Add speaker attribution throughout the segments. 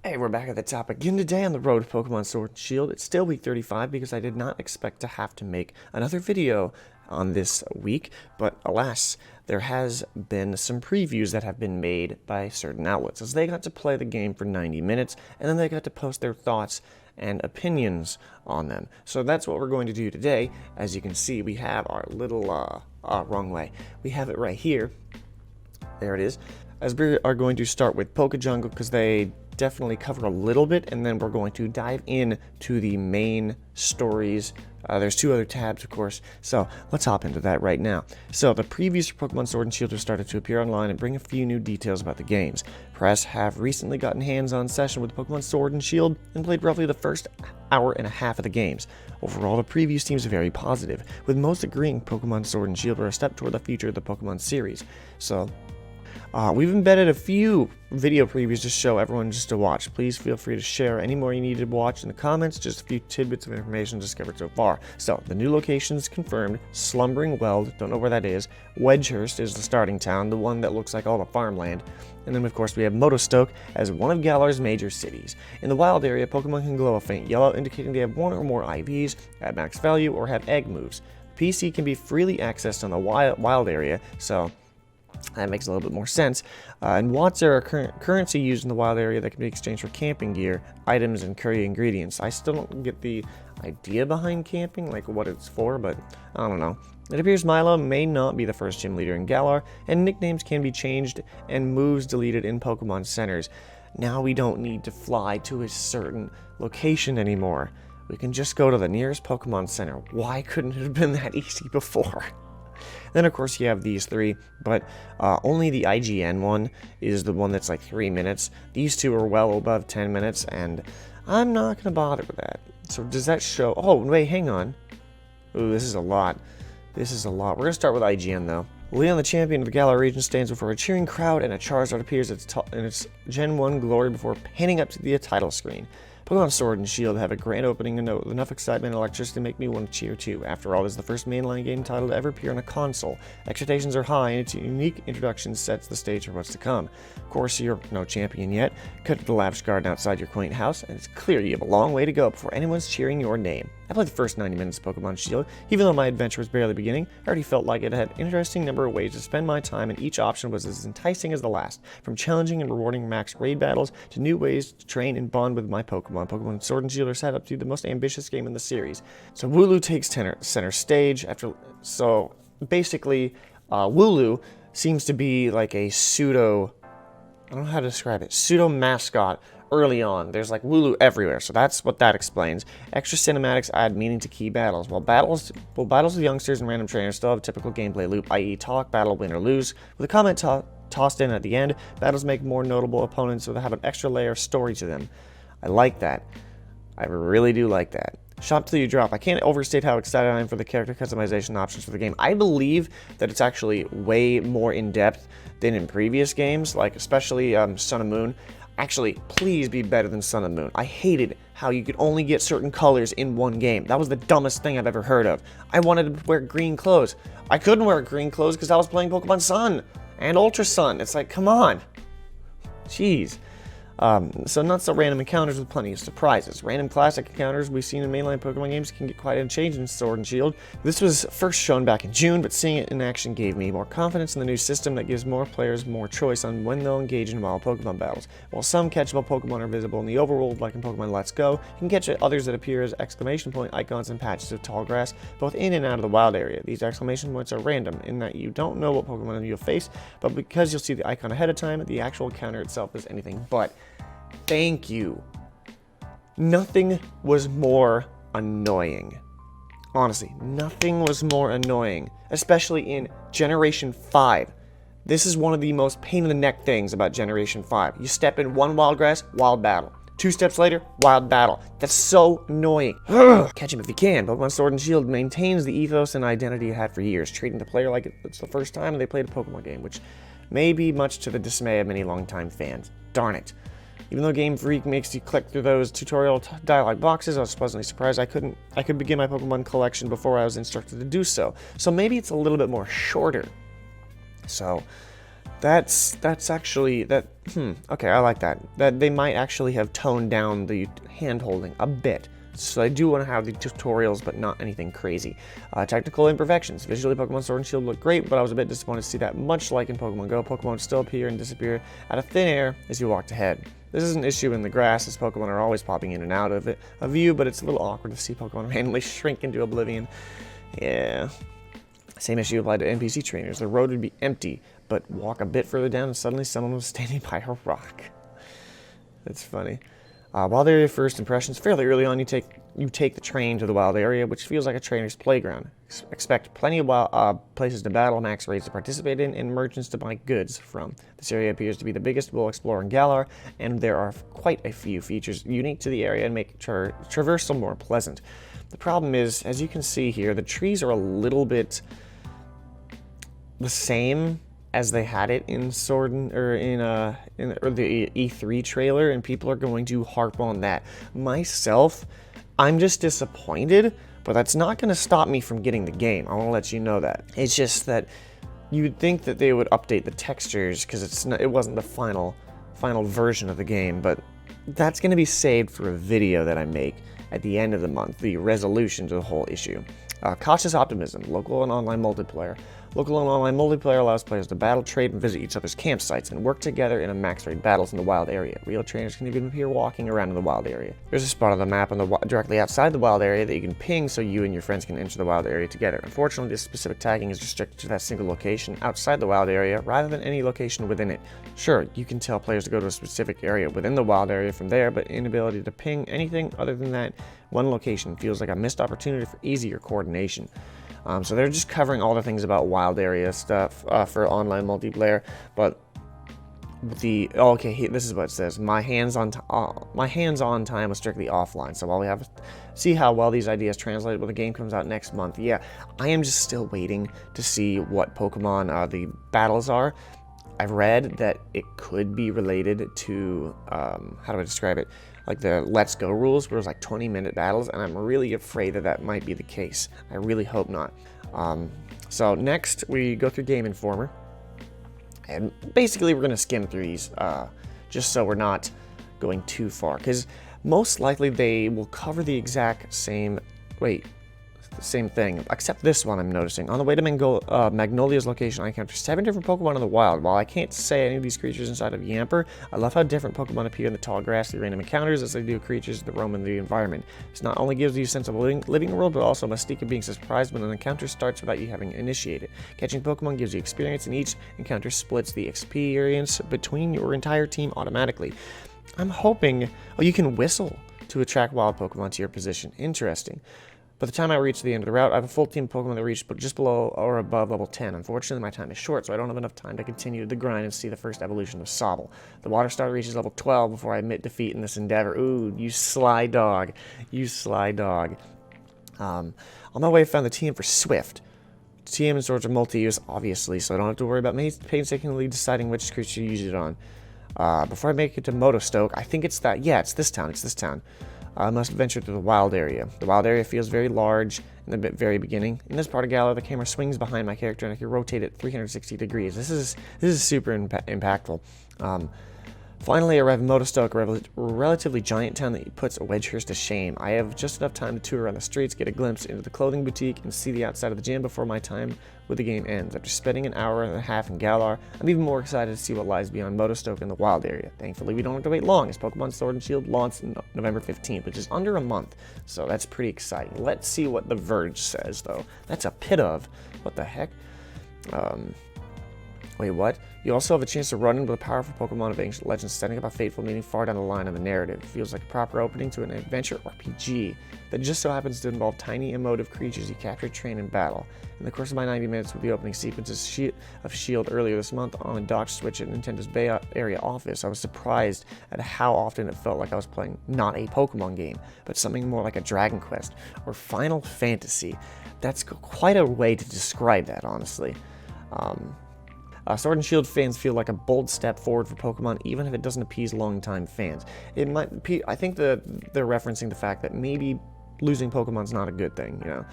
Speaker 1: Hey, we're back at the top again today on the road to Pokemon Sword and Shield. It's still week 35 because I did not expect to have to make another video on this week, but alas, there has been some previews that have been made by certain outlets, as they got to play the game for 90 minutes, and then they got to post their thoughts and opinions on them. So that's what we're going to do today. As you can see, we have our little, wrong way. We have it right here. There it is. As we are going to start with Poke Jungle because they definitely cover a little bit, and then we're going to dive in to the main stories. There's two other tabs, of course, so let's hop into that right now. So the previews for Pokemon Sword and Shield have started to appear online and bring a few new details about the games. Press have recently gotten hands-on session with Pokemon Sword and Shield and played roughly the first hour and a half of the games. Overall, the preview seems very positive, with most agreeing Pokemon Sword and Shield are a step toward the future of the Pokemon series. So we've embedded a few video previews to show everyone just to watch. Please feel free to share any more you need to watch in the comments. Just a few tidbits of information discovered so far. So, the new locations confirmed. Slumbering Weld, don't know where that is. Wedgehurst is the starting town, the one that looks like all the farmland. And then, of course, we have Motostoke as one of Galar's major cities. In the wild area, Pokemon can glow a faint yellow, indicating they have one or more IVs at max value or have egg moves. PC can be freely accessed on the wild area, so that makes a little bit more sense. And watts are a currency used in the wild area that can be exchanged for camping gear, items, and curry ingredients. I still don't get the idea behind camping, like what it's for, but I don't know. It appears Milo may not be the first gym leader in Galar, and nicknames can be changed and moves deleted in Pokemon centers. Now we don't need to fly to a certain location anymore. We can just go to the nearest Pokemon Center. Why couldn't it have been that easy before? Then, of course, you have these three, but only the IGN one is the one that's like 3 minutes. These two are well above 10 minutes, and I'm not going to bother with that. So does that show... Oh, wait, hang on. Ooh, this is a lot. This is a lot. We're going to start with IGN, though. Leon, the champion of the Galar region, stands before a cheering crowd, and a Charizard appears in its Gen 1 glory before panning up to the title screen. Pokemon Sword and Shield have a grand opening and with enough excitement and electricity to make me want to cheer too. After all, this is the first mainline game title to ever appear on a console. Expectations are high, and its unique introduction sets the stage for what's to come. Of course, you're no champion yet. Cut to the lavish garden outside your quaint house, and it's clear you have a long way to go before anyone's cheering your name. I played the first 90 minutes of Pokemon Shield. Even though my adventure was barely beginning, I already felt like it had an interesting number of ways to spend my time, and each option was as enticing as the last. From challenging and rewarding max raid battles to new ways to train and bond with my Pokemon. Pokemon Sword and Shield are set up to be the most ambitious game in the series. So Wooloo takes center stage after. So basically, Wooloo seems to be like a pseudo. I don't know how to describe it. Pseudo mascot. Early on, there's like Wooloo everywhere, so that's what that explains. Extra cinematics add meaning to key battles. While battles with youngsters and random trainers still have a typical gameplay loop, i.e. talk, battle, win, or lose. With a comment tossed in at the end, battles make more notable opponents that have an extra layer of story to them. I like that. I really do like that. Shop till you drop. I can't overstate how excited I am for the character customization options for the game. I believe that it's actually way more in-depth than in previous games, like especially Sun and Moon. Actually, please be better than Sun and Moon. I hated how you could only get certain colors in one game. That was the dumbest thing I've ever heard of. I wanted to wear green clothes. I couldn't wear green clothes because I was playing Pokemon Sun and Ultra Sun. It's like, come on. Jeez. So not so random encounters with plenty of surprises. Random classic encounters we've seen in mainline Pokemon games can get quite unchanged in Sword and Shield. This was first shown back in June, but seeing it in action gave me more confidence in the new system that gives more players more choice on when they'll engage in wild Pokemon battles. While some catchable Pokemon are visible in the overworld, like in Pokemon Let's Go, you can catch others that appear as exclamation point icons and patches of tall grass, both in and out of the wild area. These exclamation points are random, in that you don't know what Pokemon you'll face, but because you'll see the icon ahead of time, the actual encounter itself is anything but. Thank you. Nothing was more annoying. Honestly, nothing was more annoying, especially in Generation 5. This is one of the most pain in the neck things about Generation 5. You step in one wild grass, wild battle. 2 steps later, wild battle. That's so annoying. Catch him if you can. Pokemon Sword and Shield maintains the ethos and identity it had for years, treating the player like it's the first time they played a Pokemon game, which may be much to the dismay of many longtime fans. Darn it. Even though Game Freak makes you click through those tutorial dialogue boxes, I was pleasantly surprised I could begin my Pokemon collection before I was instructed to do so. So maybe it's a little bit more shorter. So That's actually that. Okay, I like that. That they might actually have toned down the hand holding a bit. So I do want to have the tutorials, but not anything crazy. Technical imperfections. Visually, Pokemon Sword and Shield look great, but I was a bit disappointed to see that, much like in Pokemon Go, Pokemon still appear and disappear out of thin air as you walked ahead. This is an issue in the grass, as Pokemon are always popping in and out of view, but it's a little awkward to see Pokemon randomly shrink into oblivion. Yeah. Same issue applied to NPC trainers. The road would be empty, but walk a bit further down and suddenly someone was standing by a rock. That's funny. Wild area first impressions. Fairly early on, you take the train to the wild area, which feels like a trainer's playground. Expect plenty of wild, places to battle, max raids to participate in, and merchants to buy goods from. This area appears to be the biggest we'll explore in Galar, and there are quite a few features unique to the area and make traversal more pleasant. The problem is, as you can see here, the trees are a little bit the same as they had it in the E3 trailer, and people are going to harp on that. Myself, I'm just disappointed, but that's not going to stop me from getting the game. I want to let you know that. It's just that you'd think that they would update the textures because it wasn't the final version of the game, but that's going to be saved for a video that I make at the end of the month, the resolution to the whole issue. Cautious optimism, local and online multiplayer. Local and online multiplayer allows players to battle, trade, and visit each other's campsites and work together in a max raid battles in the wild area. Real trainers can even appear walking around in the wild area. There's a spot on the map directly outside the wild area that you can ping so you and your friends can enter the wild area together. Unfortunately, this specific tagging is restricted to that single location outside the wild area rather than any location within it. Sure, you can tell players to go to a specific area within the wild area from there, but inability to ping anything other than that one location feels like a missed opportunity for easier coordination. So they're just covering all the things about wild area stuff for online multiplayer, but this is what it says. My hands-on time was strictly offline. So while we have to see how well these ideas translate when the game comes out next month, yeah, I am just still waiting to see what Pokemon the battles are. I've read that it could be related to how do I describe it? Like the Let's Go rules, where it was like 20-minute battles, and I'm really afraid that might be the case. I really hope not. So next, we go through Game Informer, and basically we're going to skim through these, just so we're not going too far, because most likely they will cover the exact same, same thing, except this one I'm noticing. On the way to Magnolia's location, I encountered 7 different Pokemon in the wild. While I can't say any of these creatures inside of Yamper, I love how different Pokemon appear in the tall grass through random encounters as they do creatures that roam in the environment. This not only gives you a sense of living the world, but also a mystique of being surprised when an encounter starts without you having initiated. Catching Pokemon gives you experience, and each encounter splits the experience between your entire team automatically. I'm hoping... Oh, you can whistle to attract wild Pokemon to your position. Interesting. By the time I reach the end of the route, I have a full team of Pokemon that reach just below or above level 10. Unfortunately, my time is short, so I don't have enough time to continue the grind and see the first evolution of Sobble. The water star reaches level 12 before I admit defeat in this endeavor. Ooh, you sly dog. You sly dog. On my way, I found the TM for Swift. TM and swords are multi-use, obviously, so I don't have to worry about painstakingly deciding which creature to use it on. Before I make it to Motostoke, I think it's that. Yeah, it's this town. I must venture to the wild area. The wild area feels very large in the very beginning. In this part of Galar, the camera swings behind my character and I can rotate it 360 degrees. This is super impactful. Finally, I arrive in Motostoke, a relatively giant town that puts Wedgehurst to shame. I have just enough time to tour around the streets, get a glimpse into the clothing boutique, and see the outside of the gym before my time with the game ends. After spending an hour and a half in Galar, I'm even more excited to see what lies beyond Motostoke in the wild area. Thankfully, we don't have to wait long, as Pokemon Sword and Shield launched on November 15th, which is under a month, so that's pretty exciting. Let's see what The Verge says, though. That's a pit of. What the heck? Wait, what? You also have a chance to run into the powerful Pokemon of ancient legends, setting up a fateful meaning far down the line of the narrative. It feels like a proper opening to an adventure RPG that just so happens to involve tiny emotive creatures you capture, train, and battle. In the course of my 90 minutes with the opening sequences of S.H.I.E.L.D. earlier this month on a dock switch at Nintendo's Bay Area office, I was surprised at how often it felt like I was playing not a Pokemon game, but something more like a Dragon Quest or Final Fantasy. That's quite a way to describe that, honestly. Sword and Shield fans feel like a bold step forward for Pokemon, even if it doesn't appease longtime fans. It might. I think they're referencing the fact that maybe losing Pokemon's not a good thing, you know.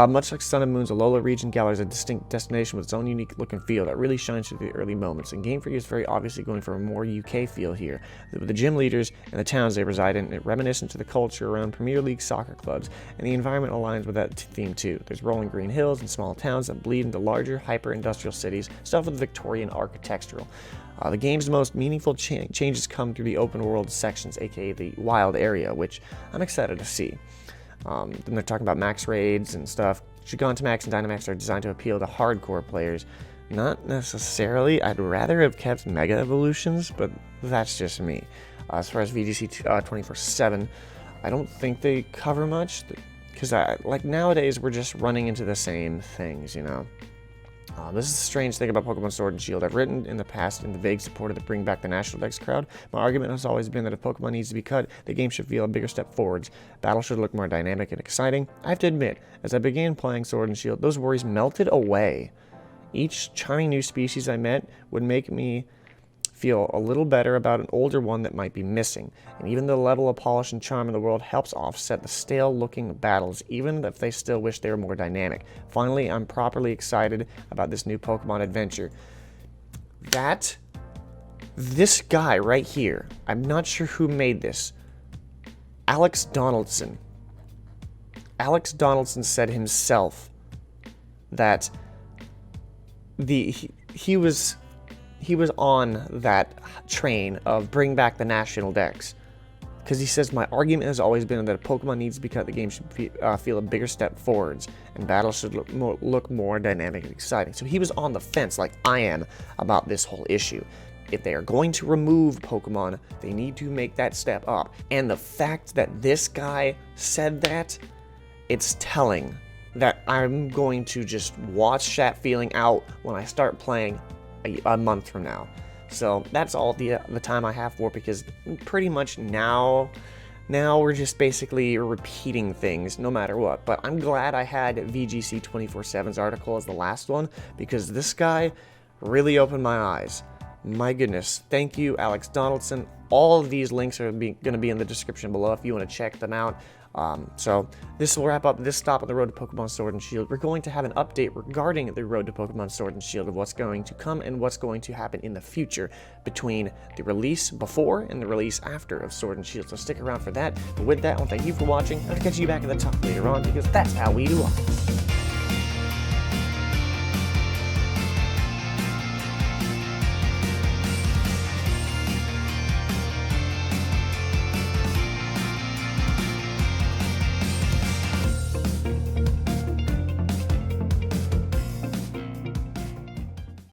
Speaker 1: Much like Sun and Moon's Alola region, Galar is a distinct destination with its own unique look and feel that really shines through the early moments, and Game Freak is very obviously going for a more UK feel here, with the gym leaders and the towns they reside in, reminiscent to the culture around Premier League soccer clubs, and the environment aligns with that theme too. There's rolling green hills and small towns that bleed into larger, hyper-industrial cities, stuff with Victorian architectural. The game's most meaningful changes come through the open world sections, aka the wild area, which I'm excited to see. Then they're talking about max raids and stuff. Gigantamax and Dynamax are designed to appeal to hardcore players. Not necessarily. I'd rather have kept Mega Evolutions, but that's just me. As far as VGC 24/7, I don't think they cover much, because like nowadays we're just running into the same things, you know. This is the strange thing about Pokemon Sword and Shield. I've written in the past in the vague support of the Bring Back the National Dex crowd. My argument has always been that if Pokemon needs to be cut, the game should feel a bigger step forwards. Battle should look more dynamic and exciting. I have to admit, as I began playing Sword and Shield, those worries melted away. Each charming new species I met would make me feel a little better about an older one that might be missing, and even the level of polish and charm in the world helps offset the stale-looking battles, even if they still wish they were more dynamic. Finally, I'm properly excited about this new Pokemon adventure. This guy right here, I'm not sure who made this, Alex Donaldson. Alex Donaldson said himself that he was on that train of Bring Back the National Dex, because he says, my argument has always been that if Pokemon needs to be cut, the game should feel a bigger step forwards, and battles should look more dynamic and exciting. So he was on the fence like I am about this whole issue. If they are going to remove Pokemon, they need to make that step up. And the fact that this guy said that, it's telling that I'm going to just watch that feeling out when I start playing a month from now. So that's all the time I have for, because pretty much now we're just basically repeating things no matter what. But I'm glad I had VGC 24/7's article as the last one, because this guy really opened my eyes. My goodness, thank you, Alex Donaldson. All of these links are going to be in the description below if you want to check them out. So this will wrap up this stop on the road to Pokemon Sword and Shield. We're going to have an update regarding the road to Pokemon Sword and Shield of what's going to come and what's going to happen in the future between the release before and the release after of Sword and Shield. So stick around for that. But with that, I want to thank you for watching. I'll catch you back at the top later on, because that's how we do it.